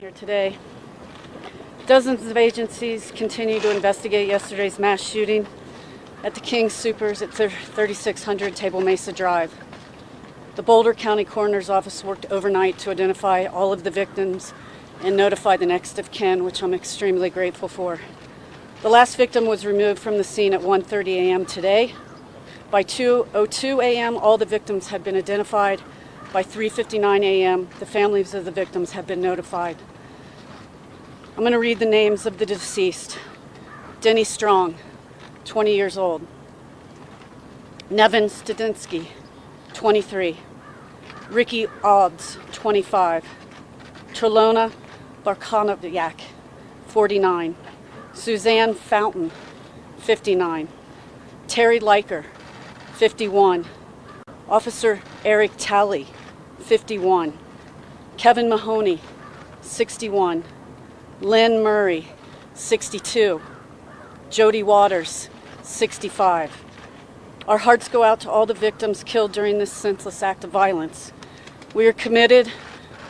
here today. Dozens of agencies continue to investigate yesterday's mass shooting at the King Soopers at 3600 Table Mesa Drive. The Boulder County Coroner's Office worked overnight to identify all of the victims and notify the next of kin, which I'm extremely grateful for. The last victim was removed from the scene at 1:30 a.m. today. By 2:02 a.m., all the victims had been identified. By 3:59 a.m., the families of the victims have been notified. I'm going to read the names of the deceased. Denny Strong, 20 years old. Neven Stanisic, 23. Rikki, 25. Tralona, Bartkowiak, 49. Suzanne Fountain, 59. Teri Leiker, 51. Officer Eric Talley, 51. Kevin Mahoney, 61. Lynn Murray, 62. Jody Waters, 65. Our hearts go out to all the victims killed during this senseless act of violence. We are committed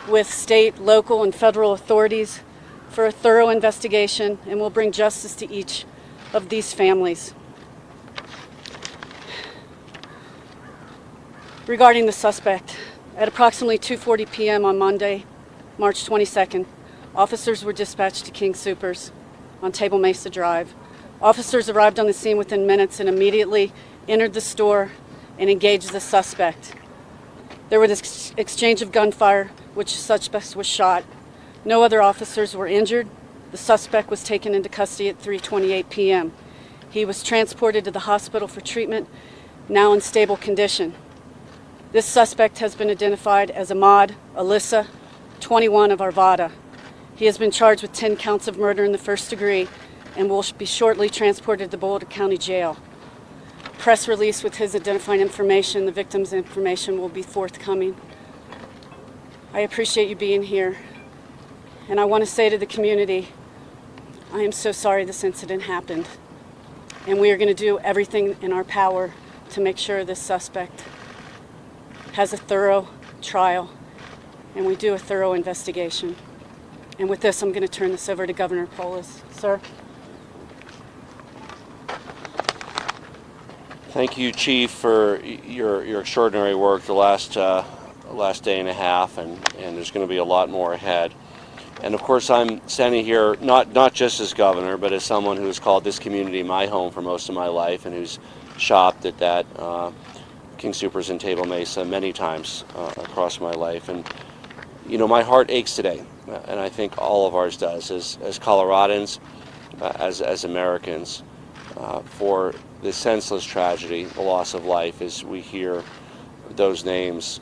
with state, local, and federal authorities for a thorough investigation, and will bring justice to each of these families. Regarding the suspect, at approximately 2:40 p.m. on Monday, March 22nd, officers were dispatched to King Soopers on Table Mesa Drive. Officers arrived on the scene within minutes and immediately entered the store and engaged the suspect. There was this exchange of gunfire, which the suspect was shot. No other officers were injured. The suspect was taken into custody at 3:28 p.m. He was transported to the hospital for treatment, now in stable condition. This suspect has been identified as Ahmad Alissa, 21, of Arvada. He has been charged with 10 counts of murder in the first degree and will be shortly transported to Boulder County Jail. Press release with his identifying information, the victim's information, will be forthcoming. I appreciate you being here, and I want to say to the community, I am so sorry this incident happened, and we are going to do everything in our power to make sure this suspect has a thorough trial, and we do a thorough investigation. And with this, I'm going to turn this over to Governor Polis. Sir? Thank you, Chief, for your extraordinary work the last day and a half, and there's going to be a lot more ahead. And of course, I'm standing here not just as governor, but as someone who's called this community my home for most of my life, and who's shopped at that King Soopers in Table Mesa many times across my life. And you know, my heart aches today, and I think all of ours does, as Coloradans, as Americans, for this senseless tragedy, the loss of life, as we hear those names.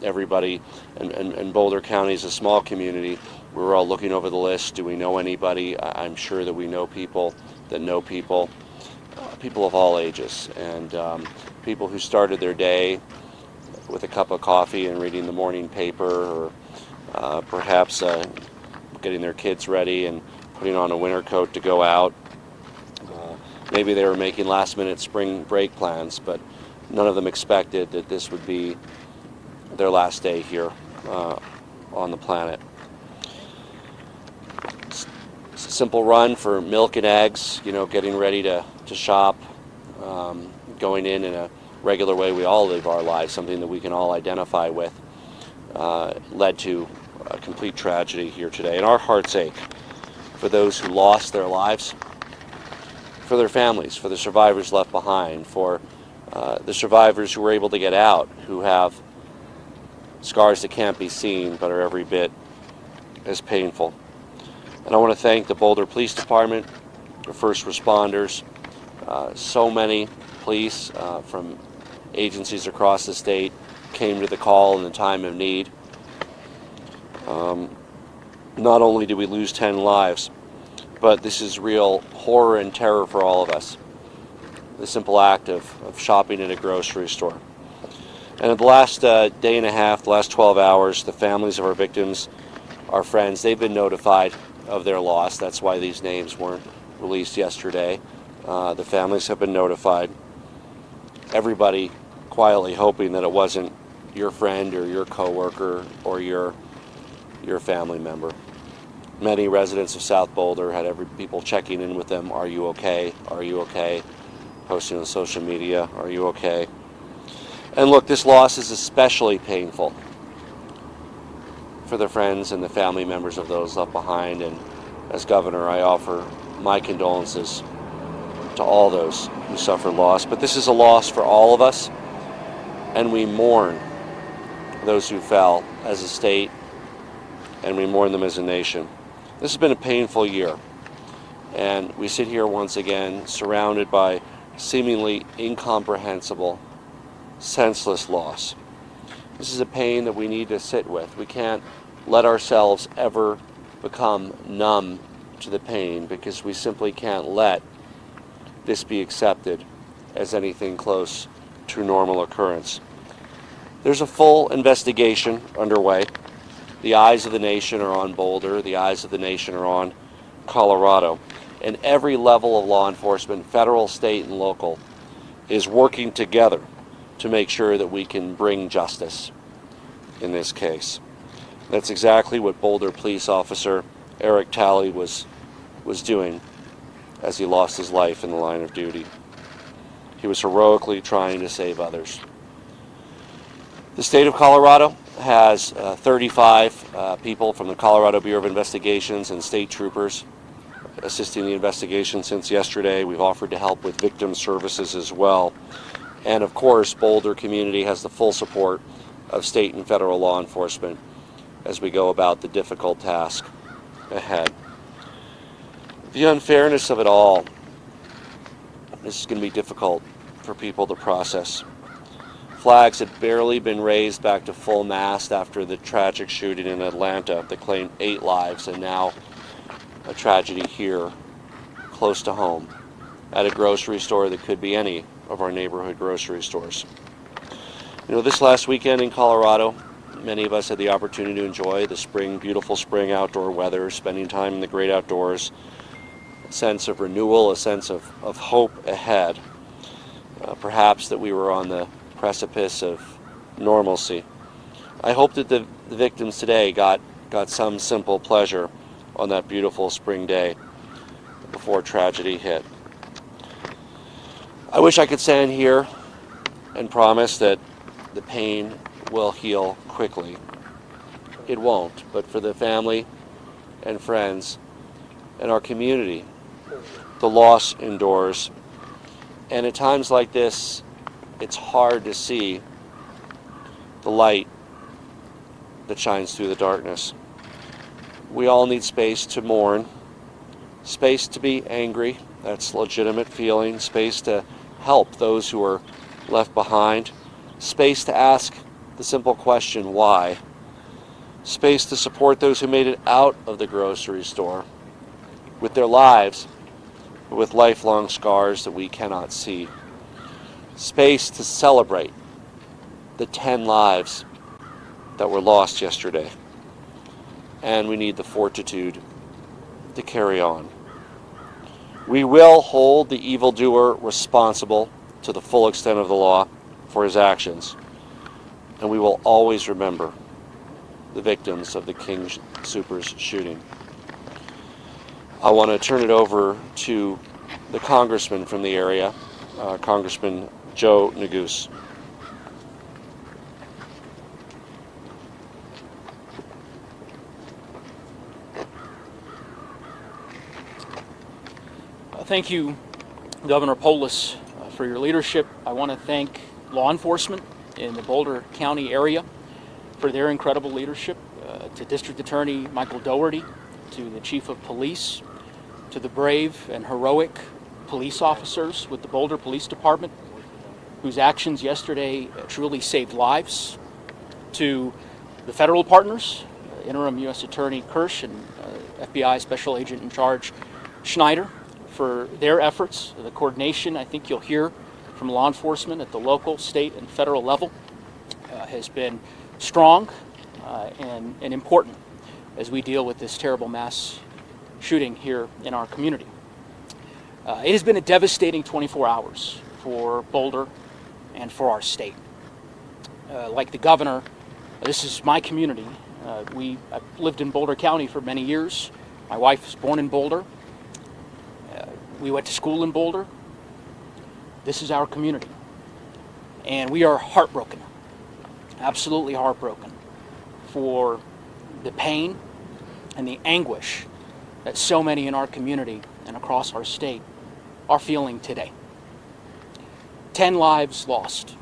Everybody, and Boulder County is a small community. We're all looking over the list. Do we know anybody? I'm sure that we know people that know people, people of all ages, and people who started their day with a cup of coffee and reading the morning paper, or perhaps getting their kids ready and putting on a winter coat to go out. Maybe they were making last-minute spring break plans, but none of them expected that this would be their last day here on the planet. It's a simple run for milk and eggs, you know, getting ready to shop, going in a regular way we all live our lives, something that we can all identify with, led to a complete tragedy here today. And our hearts ache for those who lost their lives, for their families, for the survivors left behind, for the survivors who were able to get out, who have scars that can't be seen but are every bit as painful. And I want to thank the Boulder Police Department, the first responders, so many police from agencies across the state came to the call in the time of need. Not only did we lose 10 lives, but this is real horror and terror for all of us. The simple act of shopping at a grocery store. And in the last day and a half, the last 12 hours, the families of our victims, our friends, they've been notified of their loss. That's why these names weren't released yesterday. The families have been notified. Everybody quietly hoping that it wasn't your friend or your coworker or your family member. Many residents of South Boulder had people checking in with them. Are you okay? Are you okay? Posting on social media, are you okay? And look, this loss is especially painful for the friends and the family members of those left behind. And as governor, I offer my condolences to all those who suffered loss. But this is a loss for all of us, and we mourn those who fell as a state, and we mourn them as a nation. This has been a painful year, and we sit here once again surrounded by seemingly incomprehensible, senseless loss. This is a pain that we need to sit with. We can't let ourselves ever become numb to the pain, because we simply can't let this be accepted as anything close to normal occurrence. There's a full investigation underway. The eyes of the nation are on Boulder. The eyes of the nation are on Colorado. And every level of law enforcement, federal, state, and local, is working together to make sure that we can bring justice in this case. That's exactly what Boulder Police Officer Eric Talley was doing as he lost his life in the line of duty. He was heroically trying to save others. The state of Colorado has 35 people from the Colorado Bureau of Investigations and state troopers assisting the investigation since yesterday. We've offered to help with victim services as well. And of course, Boulder community has the full support of state and federal law enforcement as we go about the difficult task ahead. The unfairness of it all, this is going to be difficult for people to process. Flags had barely been raised back to full mast after the tragic shooting in Atlanta that claimed 8 lives, and now a tragedy here, close to home, at a grocery store that could be any of our neighborhood grocery stores. You know, this last weekend in Colorado, many of us had the opportunity to enjoy the beautiful spring outdoor weather, spending time in the great outdoors, a sense of renewal, a sense of hope ahead. Perhaps that we were on the precipice of normalcy. I hope that the victims today got some simple pleasure on that beautiful spring day before tragedy hit. I wish I could stand here and promise that the pain will heal quickly. It won't, but for the family and friends and our community, the loss endures. And at times like this, it's hard to see the light that shines through the darkness. We all need space to mourn, space to be angry, that's legitimate feeling, space to help those who are left behind, space to ask the simple question, why? Space to support those who made it out of the grocery store with their lives, but with lifelong scars that we cannot see. Space to celebrate the 10 lives that were lost yesterday. And we need the fortitude to carry on. We will hold the evildoer responsible to the full extent of the law for his actions. And we will always remember the victims of the King Soopers shooting. I want to turn it over to the congressman from the area, Congressman Joe Neguse. Thank you, Governor Polis, for your leadership. I want to thank law enforcement in the Boulder County area for their incredible leadership, to District Attorney Michael Dougherty, to the Chief of Police, to the brave and heroic police officers with the Boulder Police Department, whose actions yesterday truly saved lives, to the federal partners, Interim U.S. Attorney Kirsch and FBI Special Agent in Charge Schneider, for their efforts. The coordination, I think you'll hear from law enforcement at the local, state, and federal level has been strong and important as we deal with this terrible mass shooting here in our community. It has been a devastating 24 hours for Boulder and for our state. Like the governor, this is my community. I've lived in Boulder County for many years. My wife was born in Boulder. We went to school in Boulder. This is our community. And we are heartbroken, absolutely heartbroken, for the pain and the anguish that so many in our community and across our state are feeling today. 10 lives lost.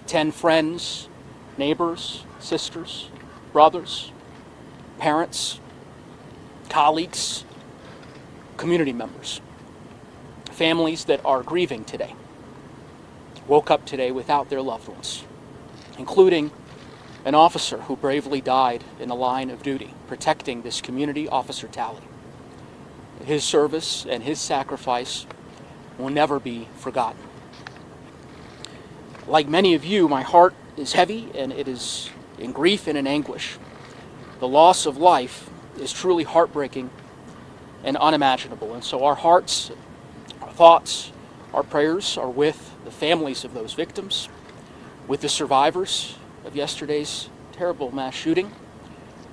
10 friends, neighbors, sisters, brothers, parents, colleagues, community members, families that are grieving today, woke up today without their loved ones, including an officer who bravely died in the line of duty, protecting this community, Officer Talley. His service and his sacrifice will never be forgotten. Like many of you, my heart is heavy and it is in grief and in anguish. The loss of life is truly heartbreaking and unimaginable. And so our hearts, our thoughts, our prayers are with the families of those victims, with the survivors of yesterday's terrible mass shooting,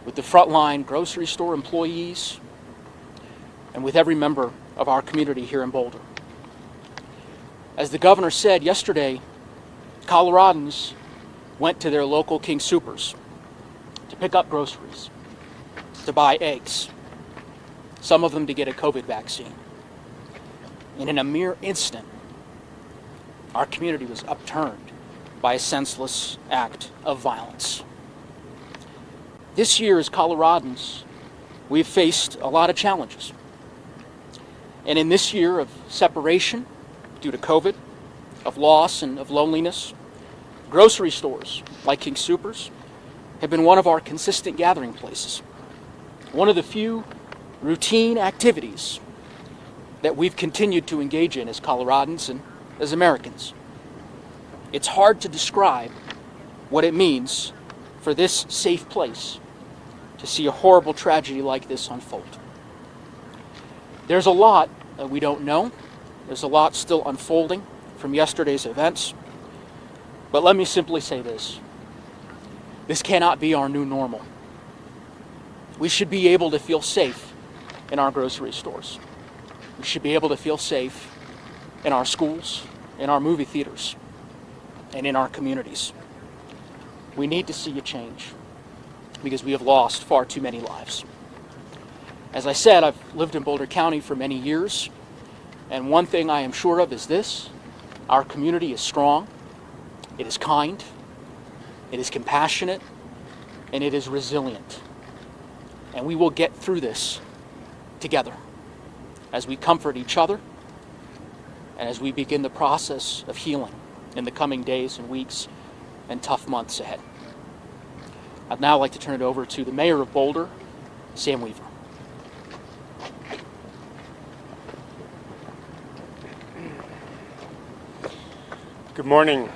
with the frontline grocery store employees, and with every member of our community here in Boulder. As the governor said yesterday, Coloradans went to their local King Soopers to pick up groceries, to buy eggs, some of them to get a COVID vaccine. And in a mere instant, our community was upturned by a senseless act of violence. This year, as Coloradans, we've faced a lot of challenges. And in this year of separation due to COVID, of loss and of loneliness, grocery stores like King Soopers have been one of our consistent gathering places. One of the few routine activities that we've continued to engage in as Coloradans and as Americans. It's hard to describe what it means for this safe place to see a horrible tragedy like this unfold. There's a lot that we don't know. There's a lot still unfolding from yesterday's events. But let me simply say this. This cannot be our new normal. We should be able to feel safe in our grocery stores. We should be able to feel safe in our schools, in our movie theaters, and in our communities. We need to see a change because we have lost far too many lives. As I said, I've lived in Boulder County for many years, and one thing I am sure of is this: our community is strong, it is kind, it is compassionate, and it is resilient. And we will get through this together as we comfort each other and as we begin the process of healing in the coming days and weeks and tough months ahead. I'd now like to turn it over to the mayor of Boulder, Sam Weaver. Good morning.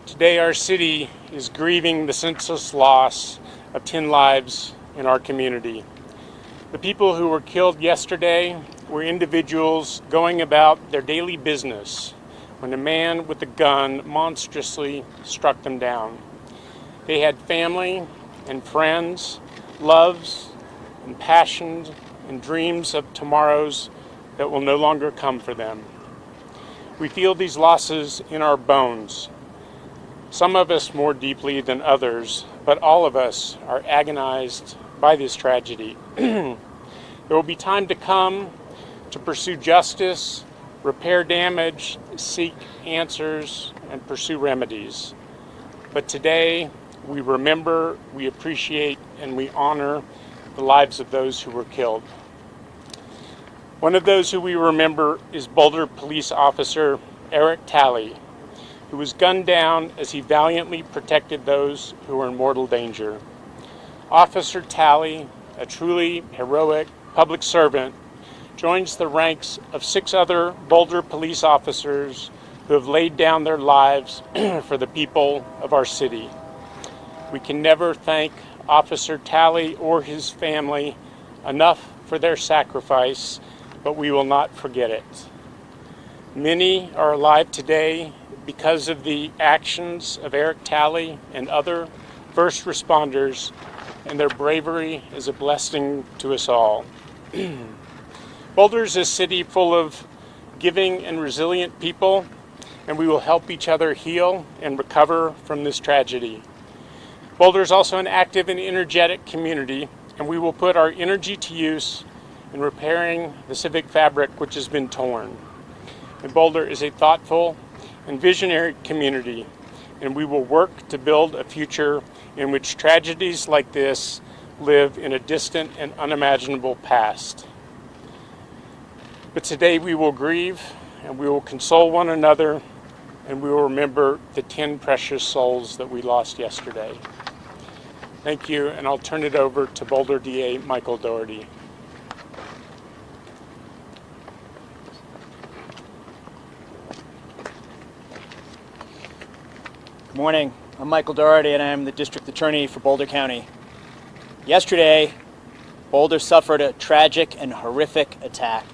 Today our city is grieving the senseless loss of 10 lives in our community. The people who were killed yesterday were individuals going about their daily business when a man with a gun monstrously struck them down. They had family and friends, loves and passions and dreams of tomorrows that will no longer come for them. We feel these losses in our bones. Some of us more deeply than others, but all of us are agonized by this tragedy. There will be time to come to pursue justice, repair damage, seek answers, and pursue remedies. But today, we remember, we appreciate, and we honor the lives of those who were killed. One of those who we remember is Boulder Police Officer Eric Talley, who was gunned down as he valiantly protected those who were in mortal danger. Officer Talley, a truly heroic public servant, joins the ranks of 6 other Boulder police officers who have laid down their lives for the people of our city. We can never thank Officer Talley or his family enough for their sacrifice, but we will not forget it. Many are alive today because of the actions of Eric Talley and other first responders and their bravery is a blessing to us all. Boulder is a city full of giving and resilient people, and we will help each other heal and recover from this tragedy. Boulder is also an active and energetic community, and we will put our energy to use in repairing the civic fabric which has been torn. And Boulder is a thoughtful and visionary community, and we will work to build a future in which tragedies like this live in a distant and unimaginable past. But today we will grieve, and we will console one another, and we will remember the 10 precious souls that we lost yesterday. Thank you, and I'll turn it over to Boulder DA Michael Doherty. Good morning. I'm Michael Doherty, and I'm the District Attorney for Boulder County. Yesterday, Boulder suffered a tragic and horrific attack.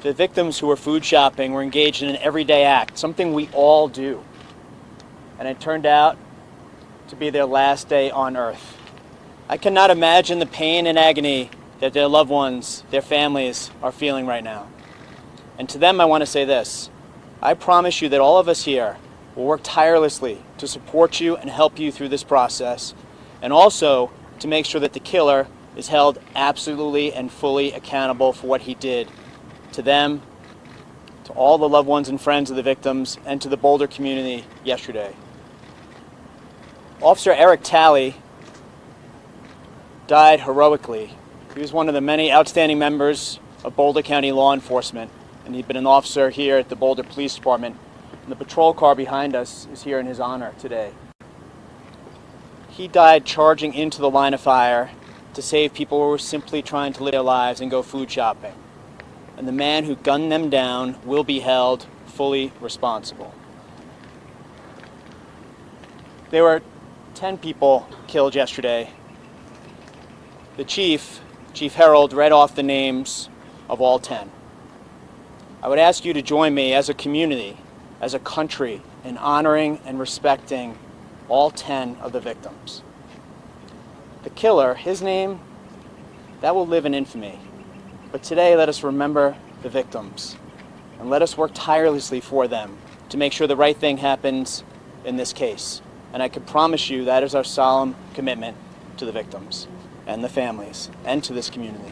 The victims who were food shopping were engaged in an everyday act, something we all do. And it turned out to be their last day on earth. I cannot imagine the pain and agony that their loved ones, their families, are feeling right now. And to them, I want to say this. I promise you that all of us here will work tirelessly to support you and help you through this process, and also to make sure that the killer is held absolutely and fully accountable for what he did to them, to all the loved ones and friends of the victims, and to the Boulder community yesterday. Officer Eric Talley died heroically. He was one of the many outstanding members of Boulder County law enforcement, and he'd been an officer here at the Boulder Police Department. And the patrol car behind us is here in his honor today. He died charging into the line of fire to save people who were simply trying to live their lives and go food shopping. And the man who gunned them down will be held fully responsible. There were 10 people killed yesterday. The Chief Harold, read off the names of all 10. I would ask you to join me as a community, as a country, in honoring and respecting all 10 of the victims. The killer, his name, that will live in infamy. But today, let us remember the victims, and let us work tirelessly for them to make sure the right thing happens in this case. And I can promise you that is our solemn commitment to the victims and the families and to this community.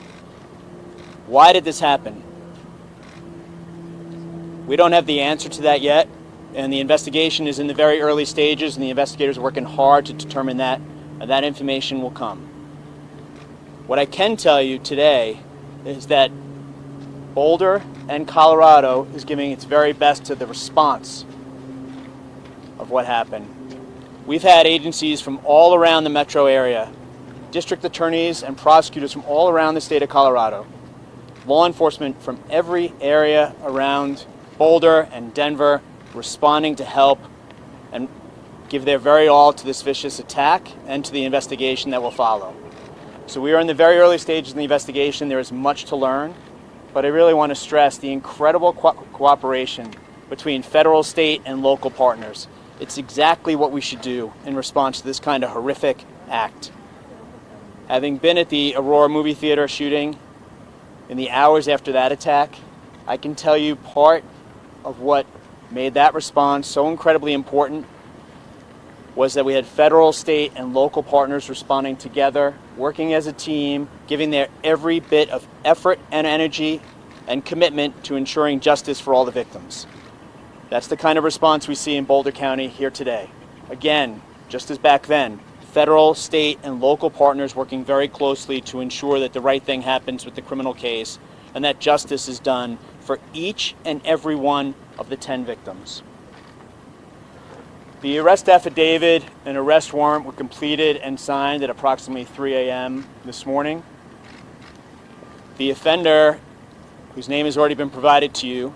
Why did this happen? We don't have the answer to that yet, and the investigation is in the very early stages, and the investigators are working hard to determine that, and that information will come. What I can tell you today is that Boulder and Colorado is giving its very best to the response of what happened. We've had agencies from all around the metro area, district attorneys and prosecutors from all around the state of Colorado, law enforcement from every area around Boulder and Denver responding to help and give their very all to this vicious attack and to the investigation that will follow. So we are in the very early stages of the investigation. There is much to learn, but I really want to stress the incredible cooperation between federal, state, and local partners. It's exactly what we should do in response to this kind of horrific act. Having been at the Aurora movie theater shooting in the hours after that attack, I can tell you part of what made that response so incredibly important was that we had federal, state, and local partners responding together, working as a team, giving their every bit of effort and energy and commitment to ensuring justice for all the victims. That's the kind of response we see in Boulder County here today. Again, just as back then, federal, state, and local partners working very closely to ensure that the right thing happens with the criminal case and that justice is done for each and every one of the 10 victims. The arrest affidavit and arrest warrant were completed and signed at approximately 3 a.m. this morning. The offender, whose name has already been provided to you,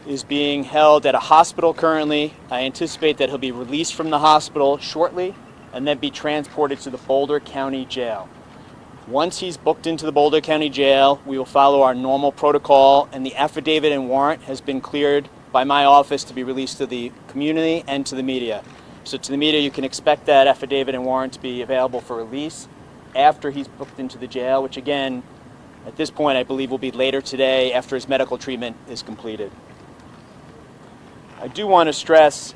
is being held at a hospital currently. I anticipate that he'll be released from the hospital shortly and then be transported to the Boulder County Jail. Once he's booked into the Boulder County Jail, we will follow our normal protocol, and the affidavit and warrant has been cleared by my office to be released to the community and to the media. So to the media, you can expect that affidavit and warrant to be available for release after he's booked into the jail, which again, at this point, I believe will be later today after his medical treatment is completed. I do want to stress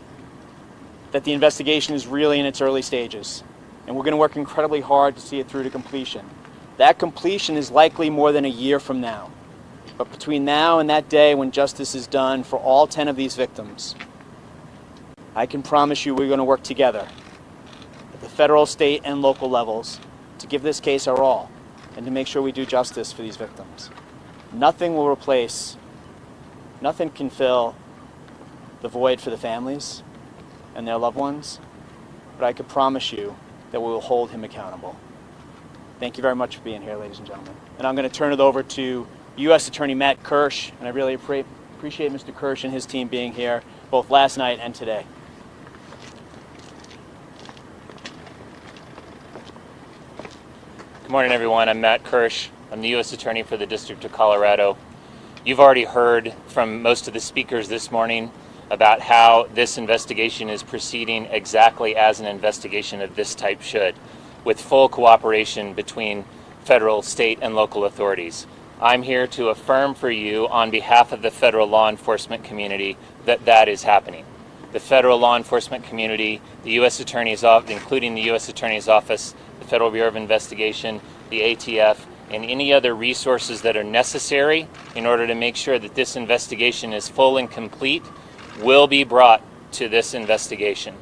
that the investigation is really in its early stages, and we're going to work incredibly hard to see it through to completion. That completion is likely more than a year from now. But between now and that day when justice is done for all 10 of these victims, I can promise you we're going to work together at the federal, state, and local levels to give this case our all and to make sure we do justice for these victims. Nothing will replace, nothing can fill the void for the families and their loved ones, but I can promise you that we will hold him accountable. Thank you very much for being here, ladies and gentlemen. And I'm going to turn it over to U.S. Attorney Matt Kirsch, and I really appreciate Mr. Kirsch and his team being here both last night and today. Good morning, everyone. I'm Matt Kirsch. I'm the U.S. Attorney for the District of Colorado. You've already heard from most of the speakers this morning about how this investigation is proceeding exactly as an investigation of this type should, with full cooperation between federal, state, and local authorities. I'm here to affirm for you on behalf of the federal law enforcement community that that is happening. The federal law enforcement community, the U.S. Attorney's Office, including the U.S. Attorney's Office, the Federal Bureau of Investigation, the ATF, and any other resources that are necessary in order to make sure that this investigation is full and complete, will be brought to this investigation.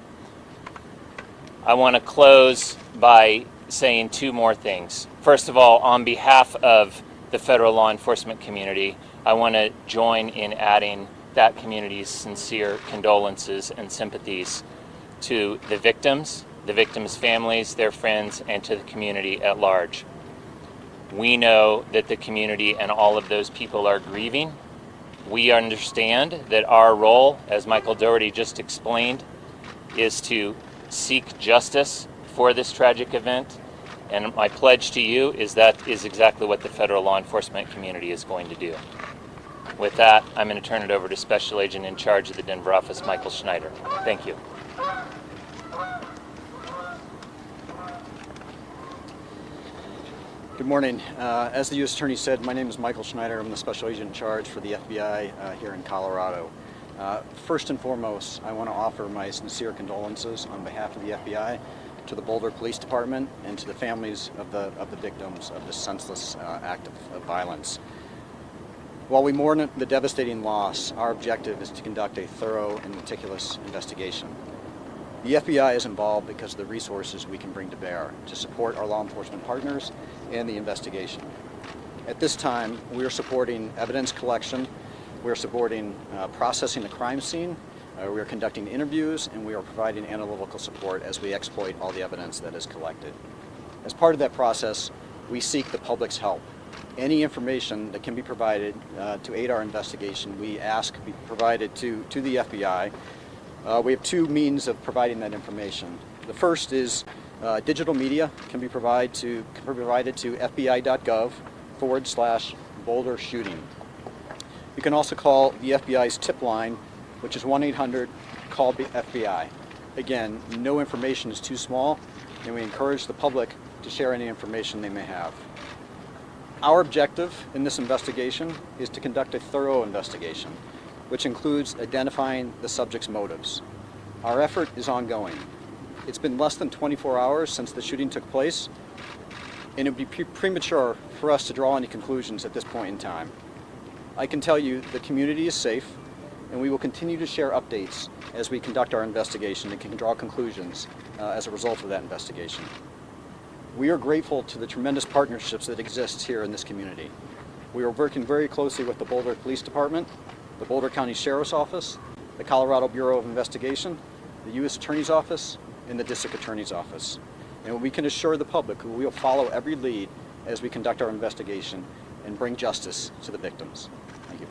I want to close by saying two more things. First of all, on behalf of the federal law enforcement community, I want to join in adding that community's sincere condolences and sympathies to the victims' families, their friends, and to the community at large. We know that the community and all of those people are grieving. We understand that our role, as Michael Dougherty just explained, is to seek justice for this tragic event. And my pledge to you is that is exactly what the federal law enforcement community is going to do. With that, I'm going to turn it over to Special Agent in charge of the Denver office, Michael Schneider. Thank you. Good morning. As the U.S. Attorney said, my name is Michael Schneider. I'm the Special Agent in charge for the FBI here in Colorado. First and foremost, I want to offer my sincere condolences on behalf of the FBI to the Boulder Police Department and to the families of the victims of this senseless act of violence. While we mourn the devastating loss, our objective is to conduct a thorough and meticulous investigation. The FBI is involved because of the resources we can bring to bear to support our law enforcement partners and the investigation. At this time, we are supporting evidence collection, we are supporting processing the crime scene, we are conducting interviews, and we are providing analytical support as we exploit all the evidence that is collected. As part of that process, we seek the public's help. Any information that can be provided to aid our investigation, we ask be provided to the FBI. We have two means of providing that information. The first is digital media can be provided to fbi.gov/Boulder shooting. You can also call the FBI's tip line, which is 1-800-CALL-FBI. Again, no information is too small, and we encourage the public to share any information they may have. Our objective in this investigation is to conduct a thorough investigation, which includes identifying the subject's motives. Our effort is ongoing. It's been less than 24 hours since the shooting took place, and it would be premature for us to draw any conclusions at this point in time. I can tell you the community is safe, and we will continue to share updates as we conduct our investigation and can draw conclusions as a result of that investigation. We are grateful to the tremendous partnerships that exist here in this community. We are working very closely with the Boulder Police Department, the Boulder County Sheriff's Office, the Colorado Bureau of Investigation, the U.S. Attorney's Office, and the District Attorney's Office. And we can assure the public we will follow every lead as we conduct our investigation and bring justice to the victims. Thank you.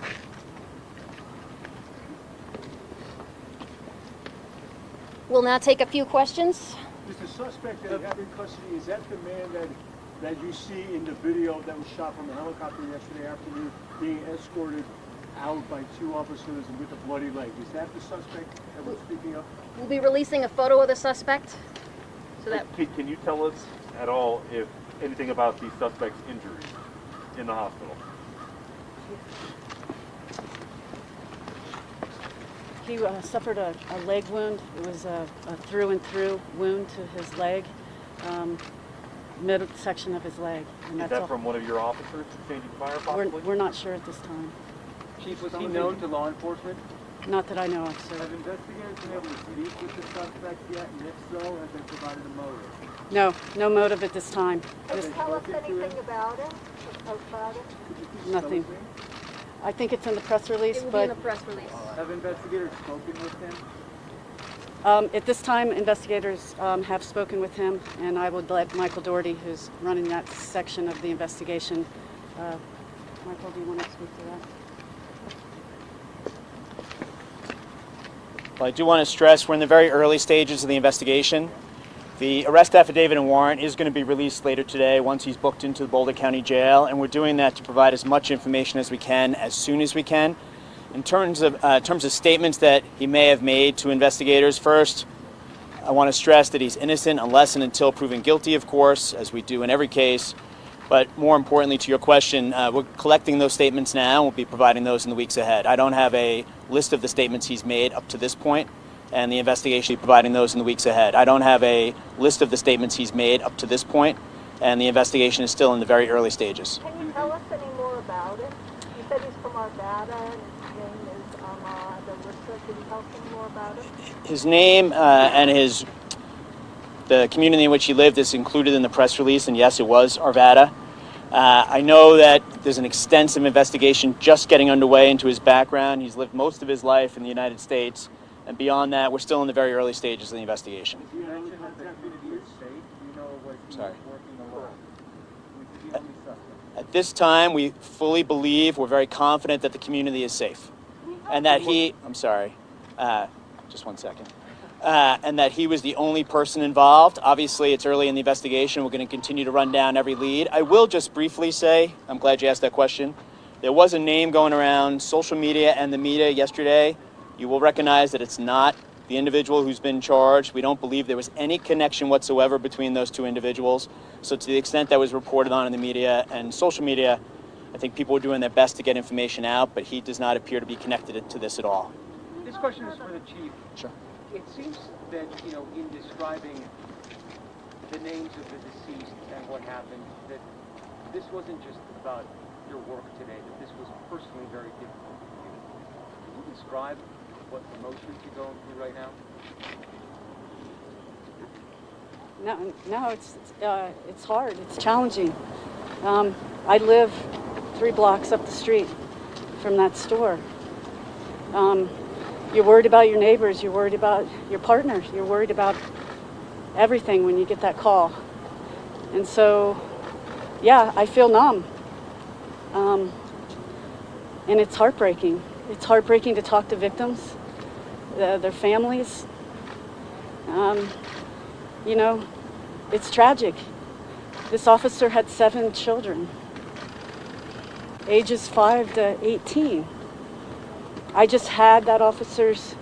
We'll now take a few questions. Is the suspect that you have in custody, is that the man that you see in the video that was shot from the helicopter yesterday afternoon being escorted out by two officers with a bloody leg? Is that the suspect that we're speaking of? We'll be releasing a photo of the suspect. So that Can you tell us at all if anything about the suspect's injuries in the hospital? He suffered a leg wound. It was a through and through wound to his leg, middle section of his leg. And Is that from one of your officers changing fire possibly? We're not sure at this time. Chief, was he known to law enforcement? Not that I know of, sir. Have investigators been able to speak with the suspect yet? And if so, have they provided a motive? No, no motive at this time. Can you tell us anything about it? About it? Nothing. I think it's in the press release, It will be but in the press release. Have investigators spoken with him? at this time, investigators have spoken with him, and I would let Michael Doherty, who's running that section of the investigation. Michael, do you want to speak to that? Well, I do want to stress we're in the very early stages of the investigation. The arrest affidavit and warrant is going to be released later today once he's booked into the Boulder County Jail, and we're doing that to provide as much information as we can as soon as we can. In terms of statements that he may have made to investigators, first, I want to stress that he's innocent unless and until proven guilty, of course, as we do in every case. But more importantly, to your question, we're collecting those statements now, and we'll be providing those in the weeks ahead. I don't have a list of the statements he's made up to this point, and the investigation will be providing those in the weeks ahead. I don't have a list of the statements he's made up to this point, and the investigation is still in the very early stages. Can you tell us any more about it? You said he's from Arvada, and his name is Ahmad Alissa. Can you tell us any more about it? His name and the community in which he lived is included in the press release, and yes, it was Arvada. I know that there's an extensive investigation just getting underway into his background. He's lived most of his life in the United States, and beyond that, we're still in the very early stages of the investigation. Sorry. At this time, we fully believe, we're very confident that the community is safe, and that just one second. And that he was the only person involved. Obviously, it's early in the investigation. We're going to continue to run down every lead. I will just briefly say, I'm glad you asked that question. There was a name going around social media and the media yesterday. You will recognize that it's not the individual who's been charged. We don't believe there was any connection whatsoever between those two individuals. So to the extent that was reported on in the media and social media, I think people were doing their best to get information out, but he does not appear to be connected to this at all. This question is for the chief. Sure. It seems that, in describing the names of the deceased and what happened, that this wasn't just about your work today, that this was personally very difficult for you. Can you describe what emotions you're going through right now? No, it's hard. It's challenging. I live 3 blocks up the street from that store. You're worried about your neighbors, you're worried about your partner, you're worried about everything when you get that call. And so, yeah, I feel numb. And it's heartbreaking. It's heartbreaking to talk to victims, their families. It's tragic. This officer had 7 children, ages 5 to 18. I just had that officer's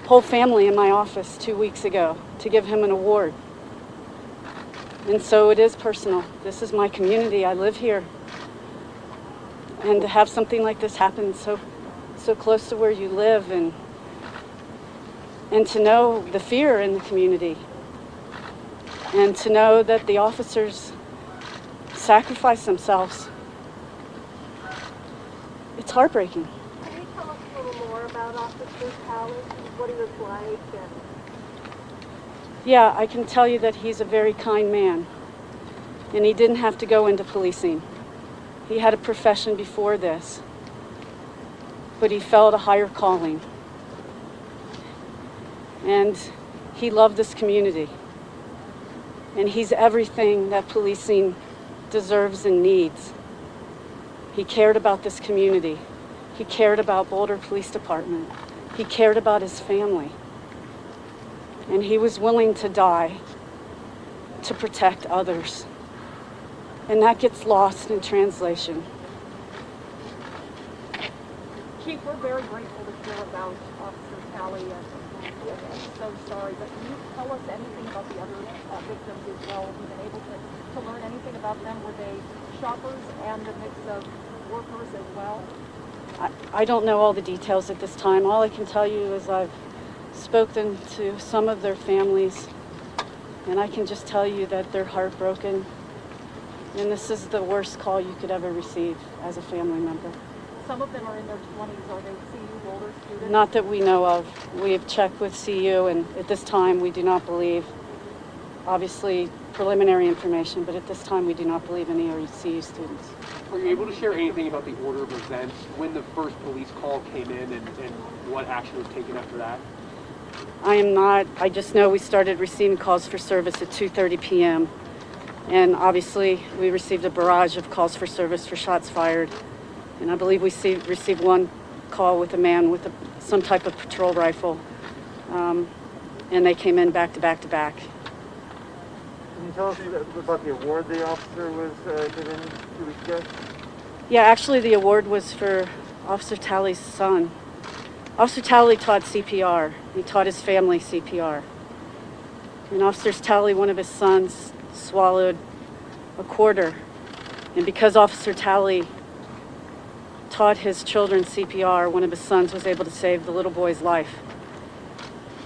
whole family in my office 2 weeks ago to give him an award. And so it is personal. This is my community. I live here. And to have something like this happen so close to where you live, and to know the fear in the community, and to know that the officers sacrifice themselves, it's heartbreaking. About Officer Talley, what he was like, Yeah, I can tell you that he's a very kind man, and he didn't have to go into policing. He had a profession before this, but he felt a higher calling, and he loved this community, and he's everything that policing deserves and needs. He cared about this community. He cared about Boulder Police Department. He cared about his family. And he was willing to die to protect others. And that gets lost in translation. Chief, we're very grateful to hear about Officer Talley, and so sorry, but can you tell us anything about the other victims as well? Have you been able to to learn anything about them? Were they shoppers and a mix of workers as well? I don't know all the details at this time. All I can tell you is I've spoken to some of their families, and I can just tell you that they're heartbroken. And this is the worst call you could ever receive as a family member. Some of them are in their 20s. Are they CU Boulder students? Not that we know of. We have checked with CU, and at this time we do not believe, obviously preliminary information, but at this time we do not believe any are CU students. Were you able to share anything about the order of events, when the first police call came in and what action was taken after that? I am not. I just know we started receiving calls for service at 2:30 p.m. And obviously we received a barrage of calls for service for shots fired. And I believe we received one call with a man with some type of patrol rifle. And they came in back to back to back. Can you tell us about the award the officer was given 2 weeks ago? Yeah, actually the award was for Officer Talley's son. Officer Talley taught CPR. He taught his family CPR. And Officer Talley, one of his sons, swallowed a quarter. And because Officer Talley taught his children CPR, one of his sons was able to save the little boy's life.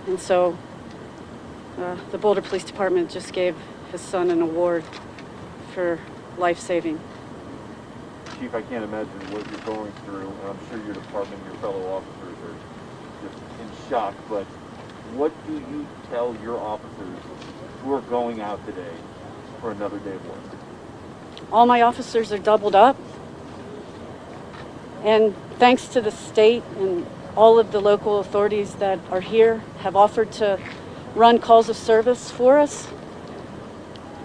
And so the Boulder Police Department just gave his son an award for life-saving. Chief, I can't imagine what you're going through, and I'm sure your department, your fellow officers are just in shock, but what do you tell your officers who are going out today for another day of work? All my officers are doubled up, and thanks to the state and all of the local authorities that are here have offered to run calls of service for us,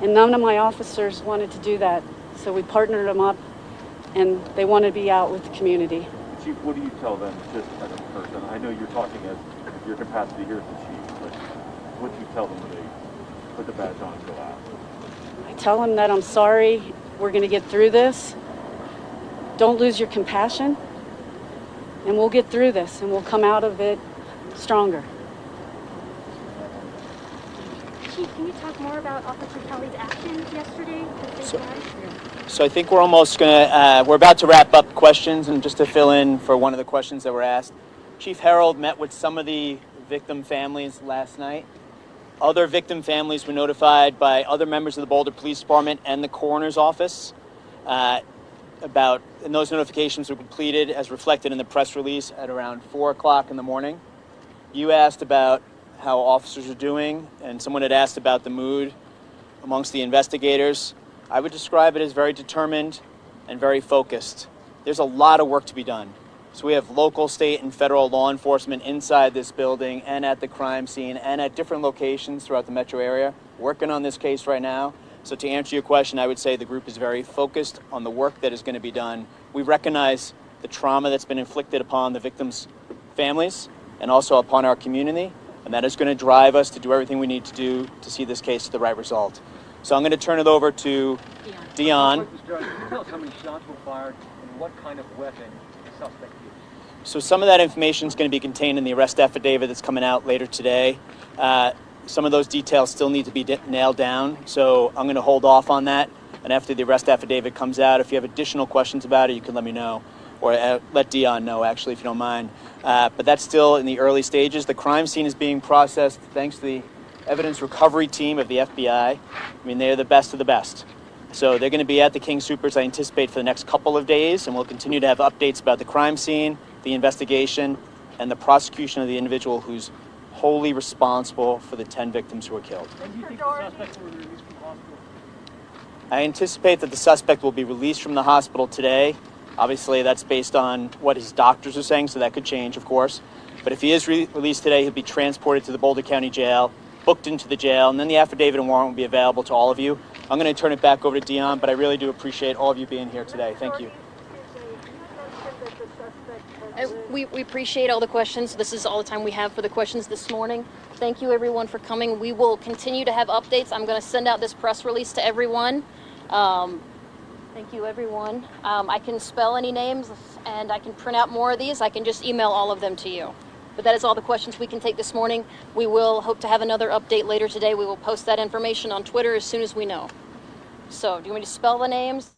and none of my officers wanted to do that, so we partnered them up, and they want to be out with the community. Chief, what do you tell them just as a person? I know you're talking as your capacity here as the chief, but what do you tell them when they put the badge on and go out? I tell them that I'm sorry, we're going to get through this. Don't lose your compassion, and we'll get through this, and we'll come out of it stronger. Chief, can you talk more about Officer Talley's actions yesterday? So I think we're almost gonna, we're about to wrap up questions, and just to fill in for one of the questions that were asked, Chief Harold met with some of the victim families last night. Other victim families were notified by other members of the Boulder Police Department and the coroner's office and those notifications were completed as reflected in the press release at around 4 o'clock in the morning. You asked about how officers are doing, and someone had asked about the mood amongst the investigators. I would describe it as very determined and very focused. There's a lot of work to be done. So we have local, state, and federal law enforcement inside this building and at the crime scene and at different locations throughout the metro area working on this case right now. So to answer your question, I would say the group is very focused on the work that is going to be done. We recognize the trauma that's been inflicted upon the victims' families and also upon our community, and that is going to drive us to do everything we need to do to see this case to the right result. So I'm going to turn it over to Dion. Can you tell us how many shots were fired and what kind of weapon the suspect used? So some of that information is going to be contained in the arrest affidavit that's coming out later today. Some of those details still need to be nailed down, so I'm going to hold off on that. And after the arrest affidavit comes out, if you have additional questions about it, you can let me know, or let Dion know, actually, if you don't mind. But that's still in the early stages. The crime scene is being processed thanks to the evidence recovery team of the FBI. I mean, they're the best of the best. So they're going to be at the King Soopers, I anticipate, for the next couple of days, and we'll continue to have updates about the crime scene, the investigation, and the prosecution of the individual who's wholly responsible for the 10 victims who were killed. When do you think the suspect will be released from the hospital? I anticipate that the suspect will be released from the hospital today. Obviously, that's based on what his doctors are saying, so that could change, of course. But if he is released today, he'll be transported to the Boulder County Jail, booked into the jail, and then the affidavit and warrant will be available to all of you. I'm going to turn it back over to Dion, but I really do appreciate all of you being here today. Thank you. We appreciate all the questions. This is all the time we have for the questions this morning. Thank you, everyone, for coming. We will continue to have updates. I'm going to send out this press release to everyone. Thank you, everyone. I can spell any names, and I can print out more of these. I can just email all of them to you. But that is all the questions we can take this morning. We will hope to have another update later today. We will post that information on Twitter as soon as we know. So, do you want me to spell the names?